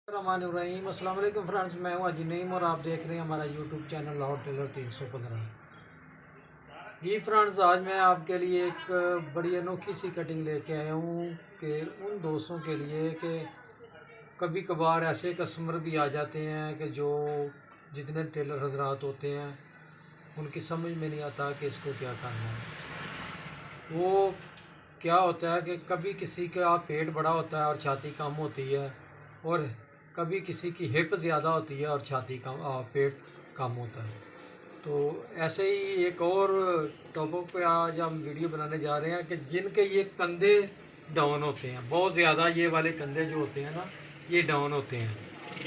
रहीम अस्सलाम वालेकुम फ्रेंड्स, मैं हूं अजी नईम और आप देख रहे हैं हमारा यूट्यूब चैनल लाहौर टेलर 315। जी फ्रेंड्स, आज मैं आपके लिए एक बड़ी अनोखी सी कटिंग लेके आया हूं कि उन दोस्तों के लिए कि कभी कभार ऐसे कस्टमर भी आ जाते हैं कि जो जितने टेलर हजरात होते हैं उनकी समझ में नहीं आता कि इसको क्या करना है। वो क्या होता है कि कभी किसी का पेट बड़ा होता है और छाती कम होती है, और कभी किसी की हिप ज़्यादा होती है और छाती कम पेट कम होता है। तो ऐसे ही एक और टॉपिक पे आज हम वीडियो बनाने जा रहे हैं कि जिनके ये कंधे डाउन होते हैं, बहुत ज़्यादा ये वाले कंधे जो होते हैं ना, ये डाउन होते हैं।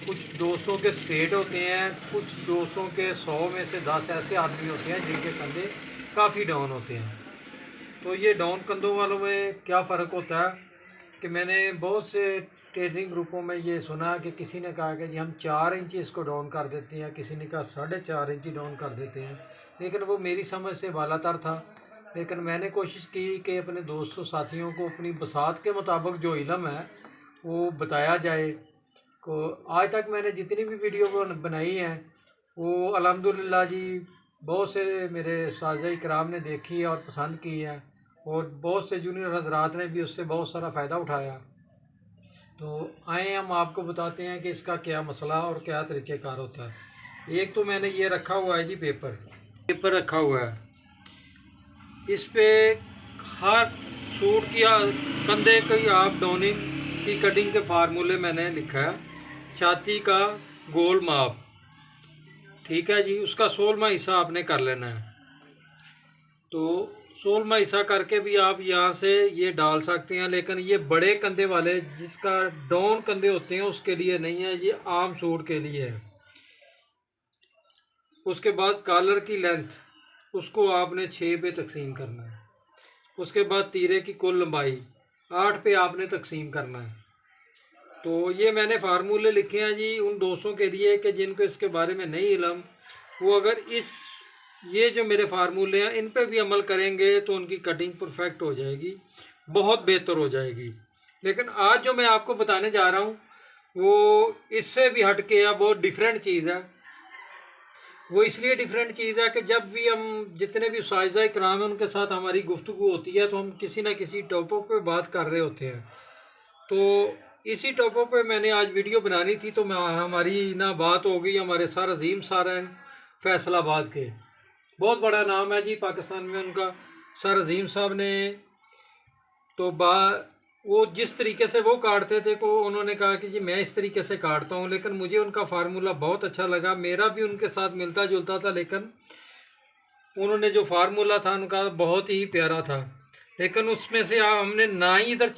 कुछ दोस्तों के स्ट्रेट होते हैं, कुछ दोस्तों के 100 में से 10 ऐसे आदमी होते हैं जिनके कंधे काफ़ी डाउन होते हैं। तो ये डाउन कंधों वालों में क्या फ़र्क होता है कि मैंने बहुत से ट्रेनिंग ग्रुपों में ये सुना कि किसी ने कहा कि जी हम 4 इंच इसको डाउन कर देते हैं, किसी ने कहा 4.5 इंच डाउन कर देते हैं, लेकिन वो मेरी समझ से बालातर था। लेकिन मैंने कोशिश की कि अपने दोस्तों साथियों को अपनी बसात के मुताबिक जो इल्म है वो बताया जाए। को आज तक मैंने जितनी भी वीडियो बनाई हैं वो अल्हम्दुलिल्लाह जी बहुत से मेरे उस्ताज़ इकराम ने देखी और पसंद की है, और बहुत से जूनियर हजरात ने भी उससे बहुत सारा फ़ायदा उठाया। तो आए हम आपको बताते हैं कि इसका क्या मसला और क्या तरीक़ेकार होता है। एक तो मैंने ये रखा हुआ है जी, पेपर रखा हुआ है। इस पे हर सूट की कंधे की आप डाउनिंग की कटिंग के फार्मूले मैंने लिखा है। छाती का गोल माप, ठीक है जी, उसका 16वां हिस्सा आपने कर लेना है। तो 16वां हिस्सा करके भी आप यहाँ से ये डाल सकते हैं, लेकिन ये बड़े कंधे वाले जिसका डाउन कंधे होते हैं उसके लिए नहीं है, ये आम सूट के लिए है। उसके बाद कॉलर की लेंथ उसको आपने 6 पे तकसीम करना है। उसके बाद तीरे की कुल लंबाई 8 पे आपने तकसीम करना है। तो ये मैंने फार्मूले लिखे हैं जी उन दोस्तों के लिए कि जिनको इसके बारे में नहीं इलम, वो अगर ये जो मेरे फार्मूले हैं इन पे भी अमल करेंगे तो उनकी कटिंग परफेक्ट हो जाएगी, बहुत बेहतर हो जाएगी। लेकिन आज जो मैं आपको बताने जा रहा हूँ वो इससे भी हट के है, बहुत डिफरेंट चीज़ है। वो इसलिए डिफरेंट चीज़ है कि जब भी हम जितने भी उस्ताज़ इकराम हैं उनके साथ हमारी गुफ्तगू होती है तो हम किसी ना किसी टॉपिक पे बात कर रहे होते हैं। तो इसी टॉपिक पे मैंने आज वीडियो बनानी थी, तो हमारी ना बात हो गई हमारे सर अजीम सर हैं फैसलाबाद के, बहुत बड़ा नाम है जी पाकिस्तान में उनका, सर अजीम साहब ने। तो वो जिस तरीके से वो काटते थे को उन्होंने कहा कि जी मैं इस तरीके से काटता हूँ, लेकिन मुझे उनका फार्मूला बहुत अच्छा लगा, मेरा भी उनके साथ मिलता जुलता था, लेकिन उन्होंने जो फार्मूला था उनका बहुत ही प्यारा था। लेकिन उसमें से हमने ना ही इधर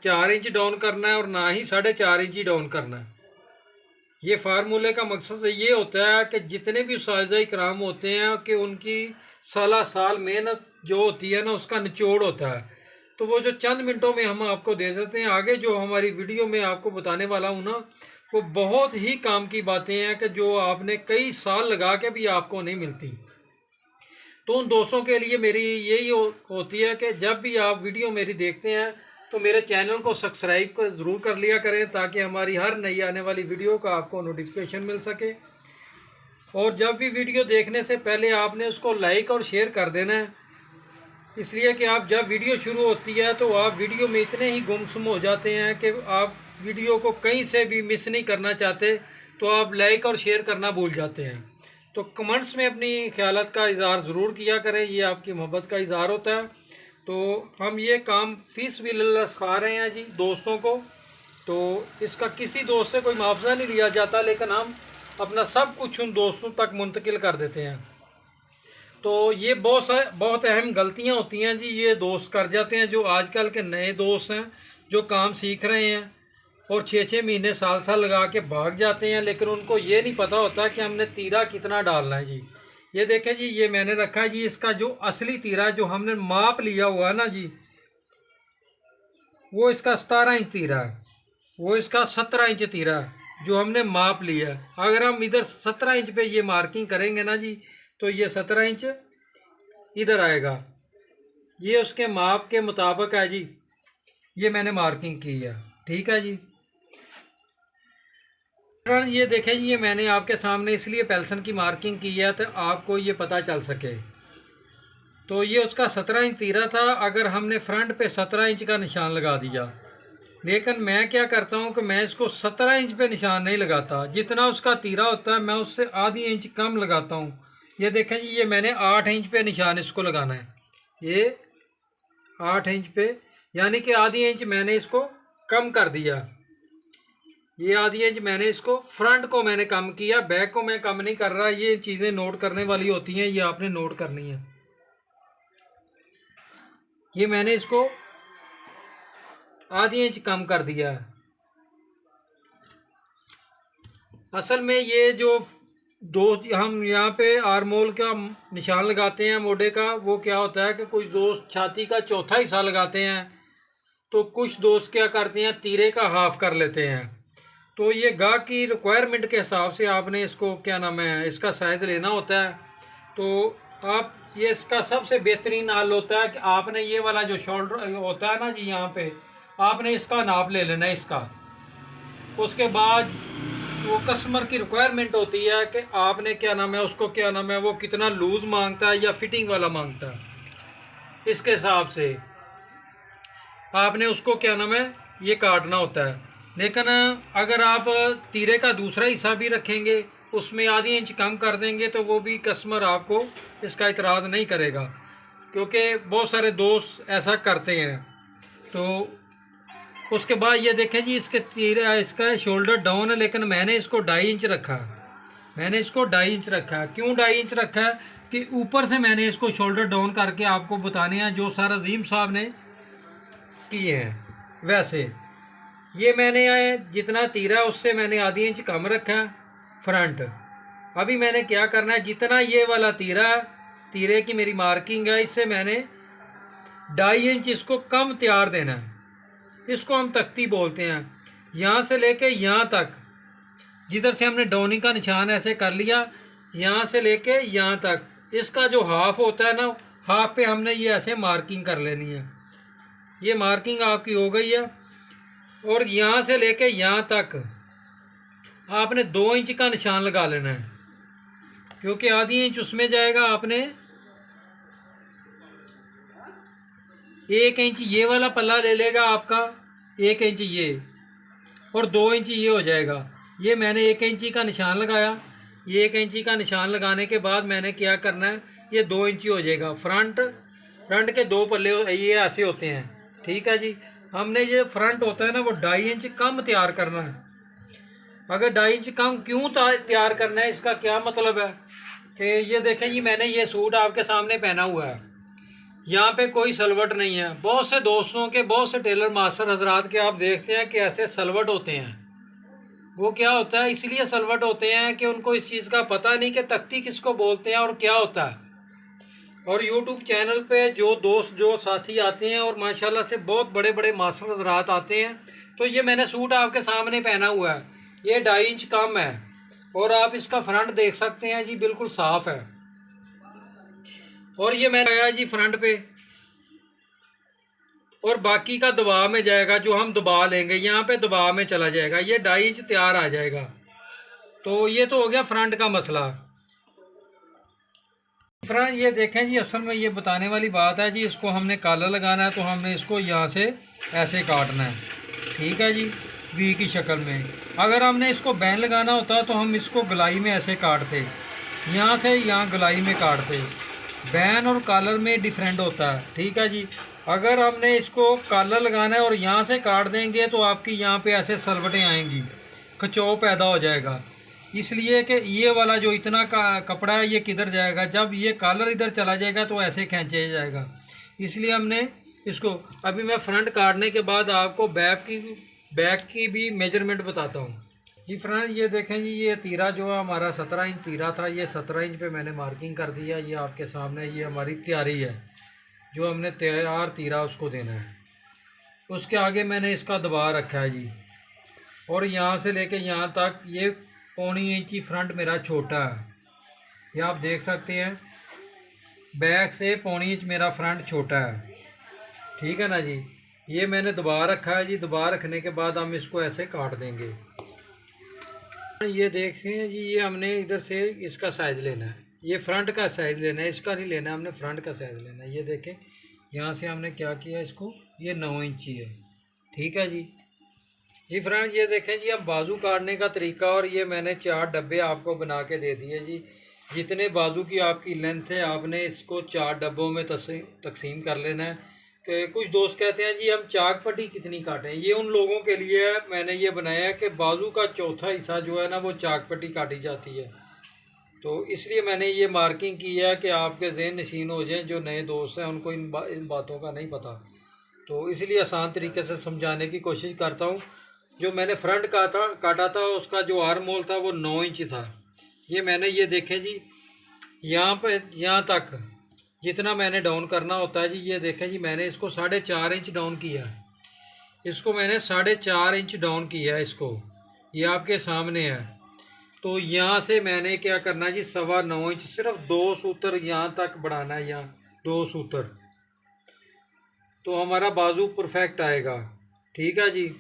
4 इंच डाउन करना है और ना ही 4.5 इंच ही डाउन करना है। ये फार्मूले का मकसद ये होता है कि जितने भी उस्ताज़ इकराम होते हैं कि उनकी साला साल मेहनत जो होती है ना उसका निचोड़ होता है। तो वो जो चंद मिनटों में हम आपको दे देते हैं, आगे जो हमारी वीडियो में आपको बताने वाला हूँ ना वो बहुत ही काम की बातें हैं कि जो आपने कई साल लगा के भी आपको नहीं मिलती। तो उन दोस्तों के लिए मेरी यही होती है कि जब भी आप वीडियो मेरी देखते हैं तो मेरे चैनल को सब्सक्राइब को ज़रूर कर लिया करें, ताकि हमारी हर नई आने वाली वीडियो का आपको नोटिफिकेशन मिल सके। और जब भी वीडियो देखने से पहले आपने उसको लाइक और शेयर कर देना है, इसलिए कि आप जब वीडियो शुरू होती है तो आप वीडियो में इतने ही गुमसुम हो जाते हैं कि आप वीडियो को कहीं से भी मिस नहीं करना चाहते, तो आप लाइक और शेयर करना भूल जाते हैं। तो कमेंट्स में अपनी ख्यालात का इज़हार ज़रूर किया करें, ये आपकी मोहब्बत का इज़हार होता है। तो हम ये काम फीस बिल्लाह सिखा रहे हैं जी दोस्तों को, तो इसका किसी दोस्त से कोई मुआवजा नहीं लिया जाता, लेकिन हम अपना सब कुछ उन दोस्तों तक मुंतकिल कर देते हैं। तो ये बहुत अहम गलतियां होती हैं जी, ये दोस्त कर जाते हैं जो आजकल के नए दोस्त हैं जो काम सीख रहे हैं और 6-6 महीने साल साल लगा के भाग जाते हैं, लेकिन उनको ये नहीं पता होता कि हमने तीरा कितना डालना है जी। ये देखें जी, ये मैंने रखा है जी, इसका जो असली तीरा जो हमने माप लिया हुआ है ना जी, वो इसका 17 इंच तीरा है, वो इसका 17 इंच तीरा है जो हमने माप लिया है। अगर हम इधर 17 इंच पे ये मार्किंग करेंगे ना जी तो ये 17 इंच इधर आएगा, ये उसके माप के मुताबिक है जी, ये मैंने मार्किंग की है, ठीक है जी। फ्रेंड ये देखें जी, ये मैंने आपके सामने इसलिए पेल्सन की मार्किंग की है तो आपको ये पता चल सके। तो ये उसका 17 इंच तीरा था। अगर हमने फ्रंट पे 17 इंच का निशान लगा दिया, लेकिन मैं क्या करता हूँ कि मैं इसको 17 इंच पे निशान नहीं लगाता। जितना उसका तीरा होता है मैं उससे आधी इंच कम लगाता हूँ। ये देखें जी, ये मैंने 8 इंच पे निशान इसको लगाना है। ये 8 इंच पे, यानी कि आधी इंच मैंने इसको कम कर दिया। ये आधी इंच मैंने इसको, फ्रंट को मैंने कम किया, बैक को मैं कम नहीं कर रहा। ये चीज़ें नोट करने वाली होती हैं, ये आपने नोट करनी है। ये मैंने इसको आधी इंच कम कर दिया है। असल में ये जो दो हम यहाँ पे आर्मोल का निशान लगाते हैं मोढे का, वो क्या होता है कि कुछ दोस्त छाती का चौथा हिस्सा लगाते हैं, तो कुछ दोस्त क्या करते हैं तीरे का हाफ कर लेते हैं। तो ये गाहक की रिक्वायरमेंट के हिसाब से आपने इसको क्या नाम है, इसका साइज़ लेना होता है। तो आप ये इसका सबसे बेहतरीन हाल होता है कि आपने ये वाला जो शोल्डर होता है ना जी, यहाँ पे आपने इसका नाप ले लेना है इसका। उसके बाद वो कस्टमर की रिक्वायरमेंट होती है कि आपने क्या नाम है उसको, क्या नाम है, वो कितना लूज़ मांगता है या फिटिंग वाला मांगता है, इसके हिसाब से आपने उसको क्या नाम है ये काटना होता है। लेकिन अगर आप तीरे का दूसरा हिस्सा भी रखेंगे, उसमें आधी इंच कम कर देंगे, तो वो भी कस्टमर आपको इसका इतराज़ नहीं करेगा, क्योंकि बहुत सारे दोस्त ऐसा करते हैं। तो उसके बाद ये देखें जी, इसके तीरा इसका शोल्डर डाउन है, लेकिन मैंने इसको 2.5 इंच रखा है। मैंने इसको 2.5 इंच रखा है। क्यों 2.5 इंच रखा है कि ऊपर से मैंने इसको शोल्डर डाउन करके आपको बताने हैं जो सर अजीम साहब ने किए हैं। वैसे ये मैंने जितना तीरा उससे मैंने आधी इंच कम रखा है फ्रंट। अभी मैंने क्या करना है, जितना ये वाला तीरा तीरे की मेरी मार्किंग है, इससे मैंने 2.5 इंच इसको कम तैयार देना है। इसको हम तख्ती बोलते हैं। यहाँ से लेके यहाँ तक, जिधर से हमने डाउनिंग का निशान ऐसे कर लिया, यहाँ से लेके यहाँ तक, इसका जो हाफ होता है ना, हाफ पे हमने ये ऐसे मार्किंग कर लेनी है। ये मार्किंग आपकी हो गई है। और यहाँ से लेके यहाँ तक आपने 2 इंच का निशान लगा लेना है, क्योंकि आधी इंच उसमें जाएगा। आपने 1 इंच ये वाला पल्ला ले लेगा आपका, 1 इंच ये, और 2 इंच ये हो जाएगा। ये मैंने 1 इंची का निशान लगाया। ये 1 इंची का निशान लगाने के बाद मैंने क्या करना है, ये 2 इंची हो जाएगा। फ्रंट के 2 पल्ले ये ऐसे होते हैं, ठीक है जी। हमने ये फ्रंट होता है ना, वो 2.5 इंच कम तैयार करना है। अगर 2.5 इंच कम क्यों तैयार करना है, इसका क्या मतलब है कि ये देखें जी, मैंने ये सूट आपके सामने पहना हुआ है, यहाँ पे कोई सलवट नहीं है। बहुत से दोस्तों के, बहुत से टेलर मास्टर हजरात के आप देखते हैं कि ऐसे सलवट होते हैं। वो क्या होता है, इसलिए सलवट होते हैं कि उनको इस चीज़ का पता नहीं कि तख्ती किसको बोलते हैं और क्या होता है। और यूट्यूब चैनल पे जो दोस्त, जो साथी आते हैं, और माशाल्लाह से बहुत बड़े बड़े मास्टर हजरात आते हैं। तो ये मैंने सूट आपके सामने पहना हुआ है, ये 2.5 इंच कम है, और आप इसका फ्रंट देख सकते हैं जी, बिल्कुल साफ़ है। और ये मैंने आया जी फ्रंट पे, और बाकी का दबाव में जाएगा, जो हम दबा लेंगे यहाँ पे दबाव में चला जाएगा, ये 2.5 इंच तैयार आ जाएगा। तो ये तो हो गया फ्रंट का मसला। फ्रंट ये देखें जी, असल में ये बताने वाली बात है जी, इसको हमने कॉलर लगाना है, तो हमने इसको यहाँ से ऐसे काटना है, ठीक है जी, वी की शक्ल में। अगर हमने इसको बैन लगाना होता तो हम इसको गलाई में ऐसे काटते, यहाँ से यहाँ गलाई में काटते। बैन और कॉलर में डिफरेंट होता है, ठीक है जी। अगर हमने इसको कॉलर लगाना है और यहाँ से काट देंगे, तो आपकी यहाँ पे ऐसे सलवटें आएंगी, खिंचाव पैदा हो जाएगा। इसलिए कि ये वाला जो इतना का कपड़ा है, ये किधर जाएगा, जब ये कॉलर इधर चला जाएगा तो ऐसे खींचे जाएगा। इसलिए हमने इसको, अभी मैं फ्रंट काटने के बाद आपको बैक की भी मेजरमेंट बताता हूँ जी। फ्रंट ये देखें जी, ये तीरा जो है हमारा 17 इंच तीरा था, ये 17 इंच पे मैंने मार्किंग कर दिया। ये आपके सामने ये हमारी तैयारी है, जो हमने तैयार तीरा उसको देना है। उसके आगे मैंने इसका दबा रखा है जी, और यहाँ से लेके यहाँ तक ये 1.25 इंची फ्रंट मेरा छोटा है, ये आप देख सकते हैं। बैक से 1.25 इंच मेरा फ्रंट छोटा है, ठीक है ना जी। ये मैंने दबा रखा है जी। दबा रखने के बाद हम इसको ऐसे काट देंगे। ये देखें जी, ये हमने इधर से इसका साइज़ लेना है, ये फ्रंट का साइज़ लेना है, इसका नहीं लेना है, हमने फ्रंट का साइज़ लेना है। ये देखें यहाँ से हमने क्या किया इसको, ये 9 इंची है, ठीक है जी फ्रेंड्स ये देखें जी, अब बाजू काटने का तरीका, और ये मैंने 4 डब्बे आपको बना के दे दिए जी। जितने बाजू की आपकी लेंथ है आपने इसको 4 डब्बों में तकसीम कर लेना है। कि कुछ दोस्त कहते हैं जी हम चाक पट्टी कितनी काटें, ये उन लोगों के लिए मैंने ये बनाया है कि बाजू का चौथा हिस्सा जो है ना वो चाक पट्टी काटी जाती है। तो इसलिए मैंने ये मार्किंग की है कि आपके ज़हन नशीन हो जाए, जो नए दोस्त हैं उनको इन बातों का नहीं पता, तो इसलिए आसान तरीके से समझाने की कोशिश करता हूँ। जो मैंने फ्रंट काटा था उसका जो आर्म होल था वो 9 इंच था। ये मैंने ये देखें जी, यहाँ पे यहाँ तक जितना मैंने डाउन करना होता है जी, ये देखें जी मैंने इसको 4.5 इंच डाउन किया है, इसको मैंने 4.5 इंच डाउन किया है इसको, ये आपके सामने है। तो यहाँ से मैंने क्या करना है जी, 9.25 इंच, सिर्फ 2 सूत्र यहाँ तक बढ़ाना है, यहाँ 2 सूत्र, तो हमारा बाजू परफेक्ट आएगा, ठीक है जी।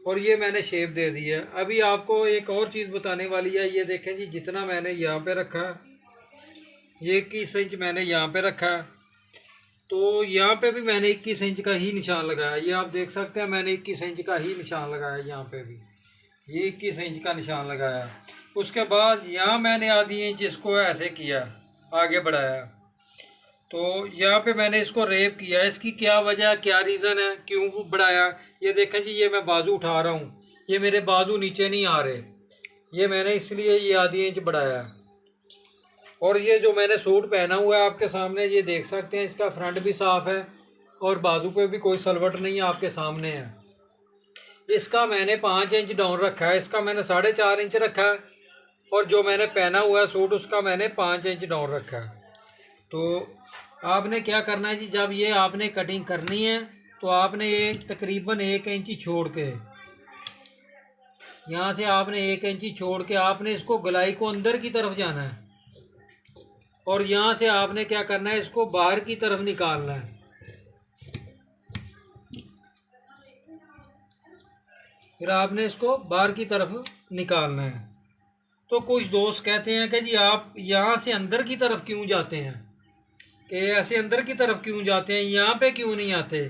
और ये मैंने शेप दे दी है। अभी आपको एक और चीज़ बताने वाली है, ये देखें जी जितना मैंने यहाँ पे रखा, ये 21 इंच मैंने यहाँ पे रखा, तो यहाँ पे भी मैंने 21 इंच का ही निशान लगाया, ये आप देख सकते हैं मैंने 21 इंच का ही निशान लगाया, यहाँ पे भी ये 21 इंच का निशान लगाया। उसके बाद यहाँ मैंने आधी इंच इसको ऐसे किया, आगे बढ़ाया, तो यहाँ पे मैंने इसको रेप किया। इसकी क्या वजह, क्या रीज़न है, क्यों बढ़ाया, ये देखें जी, ये मैं बाजू उठा रहा हूँ, ये मेरे बाजू नीचे नहीं आ रहे, ये मैंने इसलिए ये आधी इंच बढ़ाया। और ये जो मैंने सूट पहना हुआ है आपके सामने, ये देख सकते हैं इसका फ्रंट भी साफ़ है और बाजू पे भी कोई सलवट नहीं है, आपके सामने है। इसका मैंने 5 इंच डाउन रखा है, इसका मैंने 4.5 इंच रखा है, और जो मैंने पहना हुआ है सूट उसका मैंने 5 इंच डाउन रखा है। तो आपने क्या करना है जी, जब ये आपने कटिंग करनी है तो आपने तकरीबन 1 इंची छोड़ के, यहाँ से आपने 1 इंची छोड़ के आपने इसको गलाई को अंदर की तरफ जाना है, और यहाँ से आपने क्या करना है, इसको बाहर की तरफ निकालना है। फिर आपने इसको बाहर की तरफ निकालना है। तो कुछ दोस्त कहते हैं कि जी आप यहाँ से अंदर की तरफ क्यों जाते हैं, कि ऐसे अंदर की तरफ क्यों जाते हैं, यहाँ पे क्यों नहीं आते।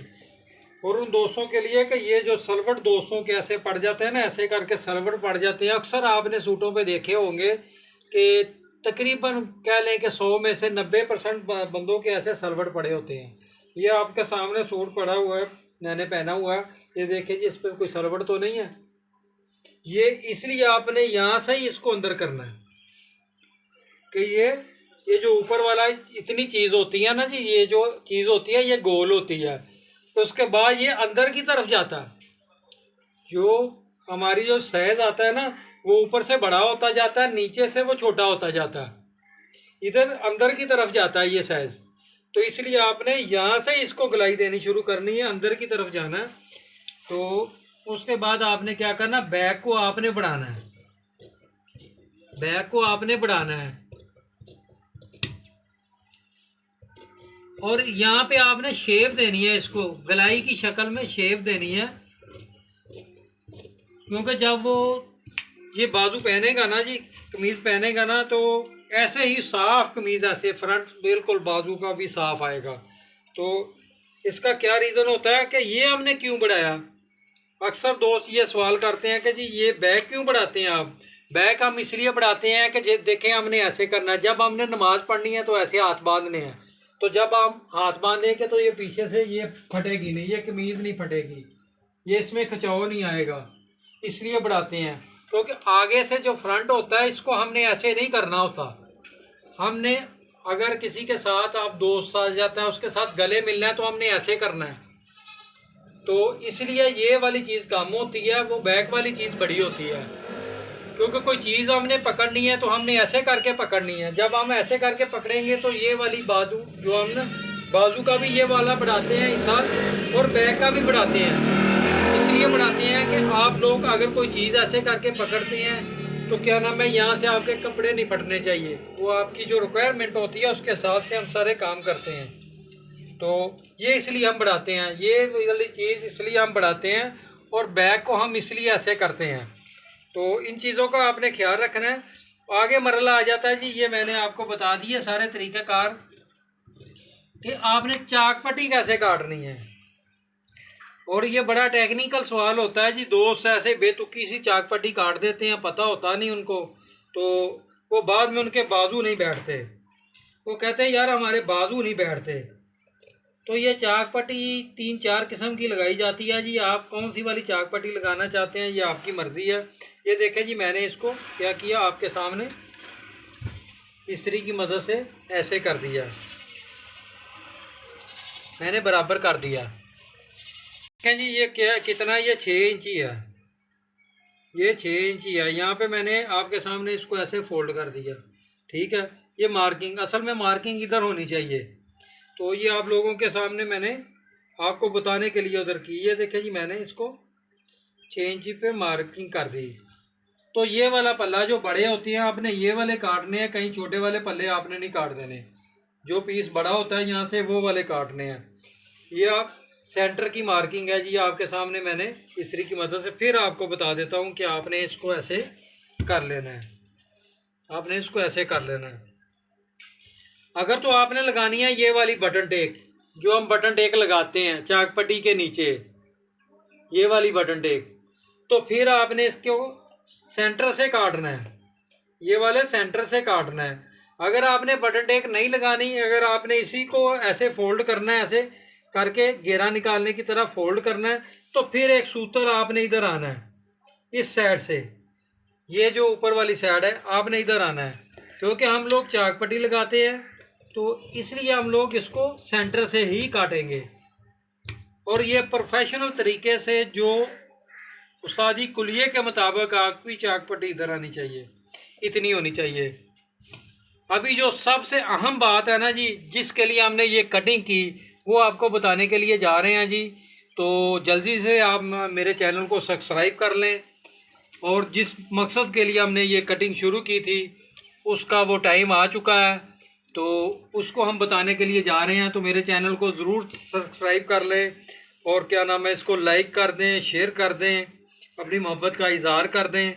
और उन दोस्तों के लिए कि ये जो सलवट दोस्तों के ऐसे पड़ जाते हैं ना, ऐसे करके सलवट पड़ जाते हैं, अक्सर आपने सूटों पे देखे होंगे कि तकरीबन कह लें कि 100 में से 90% बंदों के ऐसे सलवट पड़े होते हैं। ये आपके सामने सूट पड़ा हुआ है, मैंने पहना हुआ है, ये देखें जी इस पर कोई सलवट तो नहीं है। ये इसलिए आपने यहाँ से ही इसको अंदर करना है कि ये जो ऊपर वाला इतनी चीज़ होती है ना जी, ये जो चीज़ होती है ये गोल होती है, तो उसके बाद ये अंदर की तरफ जाता है। जो हमारी जो साइज आता है ना वो ऊपर से बड़ा होता जाता है, नीचे से वो छोटा होता जाता है, इधर अंदर की तरफ जाता है ये साइज। तो इसलिए आपने यहाँ से इसको गलाई देनी शुरू करनी है, अंदर की तरफ जाना है। तो उसके बाद आपने क्या करना, बैक को आपने बढ़ाना है, बैक को आपने बढ़ाना है, और यहाँ पे आपने शेप देनी है, इसको गलाई की शक्ल में शेप देनी है। क्योंकि जब वो ये बाजू पहनेगा ना जी, कमीज़ पहनेगा ना, तो ऐसे ही साफ कमीज़ ऐसे फ्रंट बिल्कुल बाजू का भी साफ आएगा। तो इसका क्या रीज़न होता है कि ये हमने क्यों बढ़ाया। अक्सर दोस्त ये सवाल करते हैं कि जी ये बैक क्यों बढ़ाते हैं आप। बैक हम इसलिए बढ़ाते हैं कि देखें हमने ऐसे करना है, जब हमने नमाज पढ़नी है तो ऐसे हाथ बांधने हैं, तो जब हम हाथ बांधेंगे तो ये पीछे से ये फटेगी नहीं, ये कमीज़ नहीं फटेगी, ये इसमें खिंचाव नहीं आएगा, इसलिए बढ़ाते हैं। क्योंकि आगे से जो फ्रंट होता है इसको हमने ऐसे नहीं करना होता। हमने अगर किसी के साथ आप दोस्त साथ जाता है उसके साथ गले मिलना है तो हमने ऐसे करना है, तो इसलिए ये वाली चीज़ कम होती है, वो बैक वाली चीज़ बड़ी होती है। क्योंकि कोई चीज़ हमने पकड़नी है तो हमने ऐसे करके पकड़नी है, जब हम ऐसे करके पकड़ेंगे तो ये वाली बाजू जो हम ना बाजू का भी ये वाला बढ़ाते हैं हिस्सा, और बैक का भी बढ़ाते हैं। इसलिए बढ़ाते हैं कि आप लोग अगर कोई चीज़ ऐसे करके पकड़ते हैं तो क्या नाम है, यहाँ से आपके कपड़े नहीं फटने चाहिए, वो आपकी जो रिक्वायरमेंट होती है उसके हिसाब से हम सारे काम करते हैं। तो ये इसलिए हम बढ़ाते हैं, ये वाली चीज़ इसलिए हम बढ़ाते हैं, और बैक को हम इसलिए ऐसे करते हैं। तो इन चीज़ों का आपने ख्याल रखना है। आगे मरला आ जाता है जी, ये मैंने आपको बता दिए सारे तरीक़ाकार कि आपने चाक पट्टी कैसे काटनी है। और ये बड़ा टेक्निकल सवाल होता है जी, दोस्त ऐसे बेतुकी सी चाक पट्टी काट देते हैं, पता होता नहीं उनको, तो वो बाद में उनके बाजू नहीं बैठते, वो कहते हैं यार हमारे बाजू नहीं बैठते। तो ये चाक पट्टी 3-4 किस्म की लगाई जाती है जी। आप कौन सी वाली चाक पट्टी लगाना चाहते हैं ये आपकी मर्ज़ी है। ये देखें जी, मैंने इसको क्या किया, आपके सामने इस्त्री की मदद से ऐसे कर दिया, मैंने बराबर कर दिया। देखें जी ये क्या कितना, ये 6 इंची है, ये 6 इंची है। यहाँ पे मैंने आपके सामने इसको ऐसे फोल्ड कर दिया, ठीक है। ये मार्किंग, असल में मार्किंग इधर होनी चाहिए, तो ये आप लोगों के सामने मैंने आपको बताने के लिए उधर की। ये देखें जी, मैंने इसको 6 इंची पे मार्किंग कर दी। तो ये वाला पल्ला जो बड़े होते हैं आपने ये वाले काटने हैं, कहीं छोटे वाले पल्ले आपने नहीं काट देने। जो पीस बड़ा होता है यहाँ से वो वाले काटने हैं। ये आप सेंटर की मार्किंग है जी, आपके सामने मैंने इस्त्री की मदद से फिर आपको बता देता हूँ कि आपने इसको ऐसे कर लेना है, आपने इसको ऐसे कर लेना है। अगर तो आपने लगानी है ये वाली बटन टेक, जो हम बटन टेक लगाते हैं चाक पट्टी के नीचे, ये वाली बटन टेक, तो फिर आपने इसको सेंटर से काटना है, ये वाले सेंटर से काटना है। अगर आपने बटन टेक नहीं लगानी, अगर आपने इसी को ऐसे फोल्ड करना है, ऐसे करके घेरा निकालने की तरह फोल्ड करना है, तो फिर एक सूत्र आपने इधर आना है इस साइड से, ये जो ऊपर वाली साइड है आपने इधर आना है। क्योंकि हम लोग चाक पट्टी लगाते हैं तो इसलिए हम लोग इसको सेंटर से ही काटेंगे। और ये प्रोफेशनल तरीके से जो उस्तादी कुलिये के मुताबिक आपकी चाक पट्टी इधर आनी चाहिए, इतनी होनी चाहिए। अभी जो सबसे अहम बात है ना जी, जिसके लिए हमने ये कटिंग की, वो आपको बताने के लिए जा रहे हैं जी। तो जल्दी से आप मेरे चैनल को सब्सक्राइब कर लें, और जिस मकसद के लिए हमने ये कटिंग शुरू की थी उसका वो टाइम आ चुका है, तो उसको हम बताने के लिए जा रहे हैं। तो मेरे चैनल को ज़रूर सब्सक्राइब कर लें, और क्या नाम है, इसको लाइक कर दें, शेयर कर दें, अपनी मोहब्बत का इज़हार कर दें।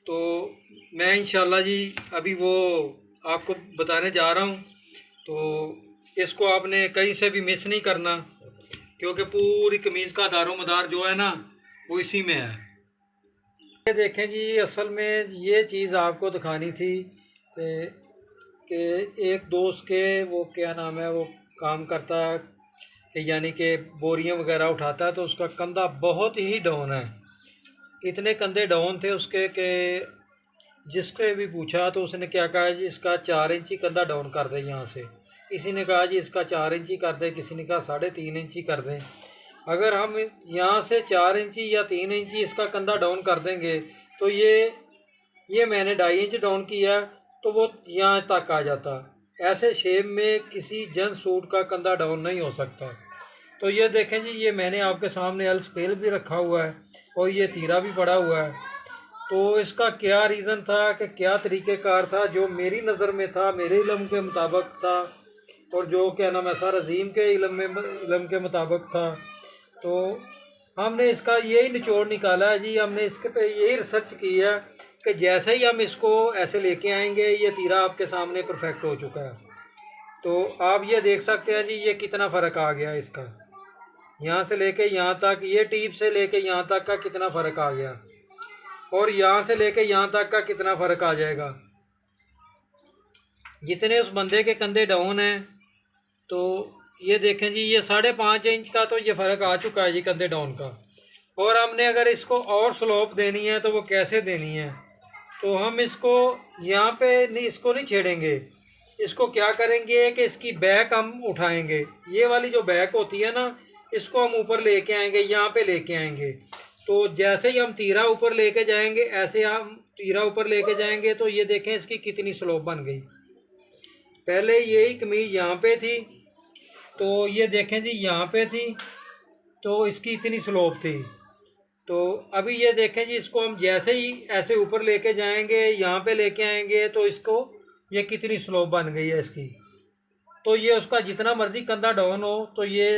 तो मैं इंशाल्लाह जी अभी वो आपको बताने जा रहा हूँ, तो इसको आपने कहीं से भी मिस नहीं करना, क्योंकि पूरी कमीज़ का दारोमदार जो है ना वो इसी में है। ये देखें जी, असल में ये चीज़ आपको दिखानी थी कि एक दोस्त के वो क्या नाम है, वो काम करता है कि यानी कि बोरियां वगैरह उठाता है, तो उसका कंधा बहुत ही डाउन है। इतने कंधे डाउन थे उसके कि जिसके भी पूछा तो उसने क्या कहा जी, इसका 4 इंची कंधा डाउन कर दें यहाँ से। किसी ने कहा जी इसका 4 इंची कर दें, किसी ने कहा 3.5 इंची कर दें। अगर हम यहाँ से 4 इंची या 3 इंची इसका कंधा डाउन कर देंगे, तो ये मैंने 2.5 इंच डाउन किया तो वो यहाँ तक आ जाता। ऐसे शेप में किसी जन सूट का कंधा डाउन नहीं हो सकता। तो ये देखें जी, ये मैंने आपके सामने एल स्केल भी रखा हुआ है, और ये तीरा भी पड़ा हुआ है। तो इसका क्या रीज़न था कि क्या तरीक़ेकार था जो मेरी नज़र में था, मेरे इल्म के मुताबिक था, और जो क्या नाम है सर अजीम के इल्म के मुताबिक था। तो हमने इसका यही निचोड़ निकाला है जी। हमने इसके पे यही रिसर्च की है कि जैसे ही हम इसको ऐसे लेके आएंगे, ये तीरा आपके सामने परफेक्ट हो चुका है। तो आप ये देख सकते हैं जी, ये कितना फ़र्क आ गया इसका, यहाँ से लेके यहाँ तक, ये टीप से लेके यहाँ तक का कितना फ़र्क आ गया, और यहाँ से लेके यहाँ तक का कितना फ़र्क आ जाएगा। जितने उस बंदे के कंधे डाउन हैं, तो ये देखें जी, ये 5.5 इंच का तो ये फ़र्क आ चुका है जी कंधे डाउन का। और हमने अगर इसको और स्लोप देनी है तो वो कैसे देनी है, तो हम इसको यहाँ पे नहीं, इसको नहीं छेड़ेंगे। इसको क्या करेंगे कि इसकी बैक हम उठाएंगे, ये वाली जो बैक होती है ना, इसको हम ऊपर लेके आएंगे, यहाँ पे लेके आएंगे। तो जैसे ही हम तीरा ऊपर लेके जाएंगे, ऐसे हम तीरा ऊपर लेके जाएंगे, तो ये देखें इसकी कितनी स्लोप बन गई। पहले यही कमीज यहाँ पे थी, तो ये देखें जी यहाँ पे थी, तो इसकी इतनी स्लोप थी। तो अभी ये देखें जी, इसको हम जैसे ही ऐसे ऊपर लेके जाएंगे, यहाँ पे लेके आएंगे, तो इसको ये कितनी स्लोप बन गई है इसकी। तो ये उसका जितना मर्जी कंधा डाउन हो तो ये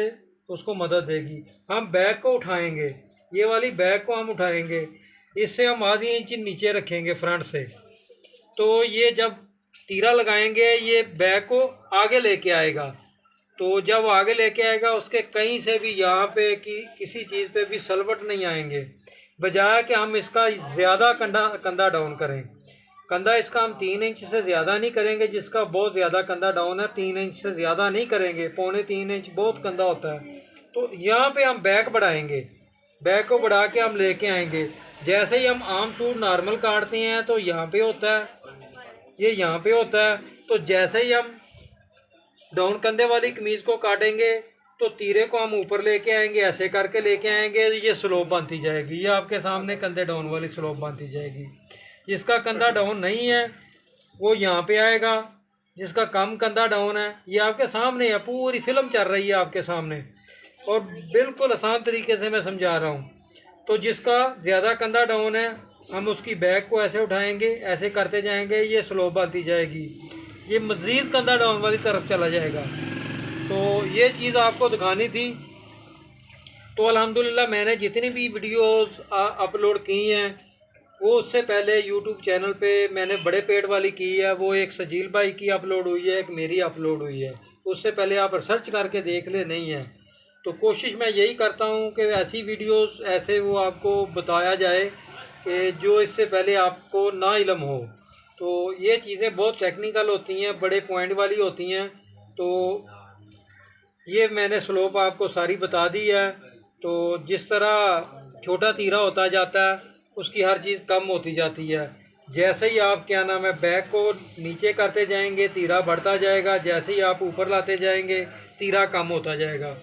उसको मदद देगी। हम बैक को उठाएंगे, ये वाली बैक को हम उठाएंगे, इससे हम आधी इंच नीचे रखेंगे फ्रंट से। तो ये जब तीरा लगाएंगे ये बैक को आगे लेके आएगा। तो जब आगे लेके आएगा उसके कहीं से भी यहाँ पे किसी चीज़ पे भी सलवट नहीं आएंगे, बजाय कि हम इसका ज़्यादा कंधा डाउन करें। कंधा इसका हम 3 इंच से ज़्यादा नहीं करेंगे, जिसका बहुत ज़्यादा कंधा डाउन है 3 इंच से ज़्यादा नहीं करेंगे, 2.25 इंच बहुत कंधा होता है। तो यहाँ पे हम बैक बढ़ाएंगे, बैक को बढ़ा के हम लेके आएंगे। जैसे ही हम आम सूट नॉर्मल काटते हैं तो यहाँ पे होता है, ये यहाँ पे होता है। तो जैसे ही हम डाउन कंधे वाली कमीज़ को काटेंगे तो तीरे को हम ऊपर लेके आएंगे, ऐसे करके लेके आएंगे, ये स्लोप बनती जाएगी। ये आपके सामने कंधे डाउन वाली स्लोप बनती जाएगी। जिसका कंधा डाउन नहीं है वो यहाँ पे आएगा, जिसका कम कंधा डाउन है ये आपके सामने है, पूरी फिल्म चल रही है आपके सामने और बिल्कुल आसान तरीके से मैं समझा रहा हूँ। तो जिसका ज़्यादा कंधा डाउन है हम उसकी बैक को ऐसे उठाएंगे, ऐसे करते जाएंगे, ये स्लोप बनती जाएगी, ये मज़ीद कंधा डाउन वाली तरफ चला जाएगा। तो ये चीज़ आपको दिखानी थी। तो अल्हम्दुलिल्लाह मैंने जितनी भी वीडियोस अपलोड की हैं वो उससे पहले यूट्यूब चैनल पे मैंने बड़े पेड़ वाली की है, वो एक सजील भाई की अपलोड हुई है, एक मेरी अपलोड हुई है। उससे पहले आप रिसर्च करके देख ले, नहीं है तो कोशिश मैं यही करता हूँ कि ऐसी वीडियोस ऐसे वो आपको बताया जाए कि जो इससे पहले आपको ना इल्म हो। तो ये चीज़ें बहुत टेक्निकल होती हैं, बड़े पॉइंट वाली होती हैं। तो ये मैंने स्लोप आपको सारी बता दी है। तो जिस तरह छोटा तीरा होता जाता है उसकी हर चीज़ कम होती जाती है। जैसे ही आप क्या नाम है बैक को नीचे करते जाएंगे तीरा बढ़ता जाएगा, जैसे ही आप ऊपर लाते जाएंगे तीरा कम होता जाएगा।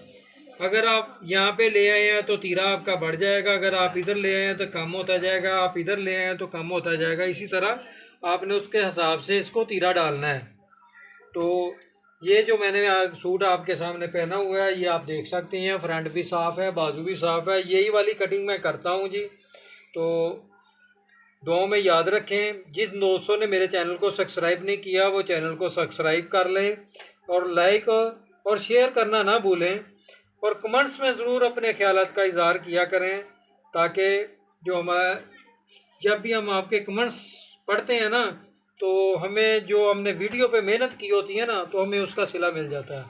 अगर आप यहाँ पे ले आए हैं तो तीरा आपका बढ़ जाएगा, अगर आप इधर ले आए हैं तो कम होता जाएगा, आप इधर ले आए हैं तो कम होता जाएगा। इसी तरह आपने उसके हिसाब से इसको तीरा डालना है। तो ये जो मैंने सूट आपके सामने पहना हुआ है ये आप देख सकते हैं, फ्रंट भी साफ़ है, बाजू भी साफ़ है। यही वाली कटिंग मैं करता हूँ जी। तो दुआओं में याद रखें। जिस दोस्तों ने मेरे चैनल को सब्सक्राइब नहीं किया वो चैनल को सब्सक्राइब कर लें और लाइक और शेयर करना ना भूलें और कमेंट्स में ज़रूर अपने ख्यालात का इज़हार किया करें, ताकि जो हमारे जब भी हम आपके कमेंट्स पढ़ते हैं ना तो हमें जो हमने वीडियो पे मेहनत की होती है ना तो हमें उसका सिला मिल जाता है।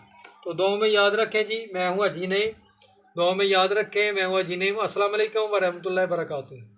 तो दुआओं में याद रखें जी। मैं हूँ अजी नईम, दुआओं में याद रखें। मैं हूँ अजी नईम। अस्सलाम वालेकुम व रहमतुल्लाहि व बरकातुहू।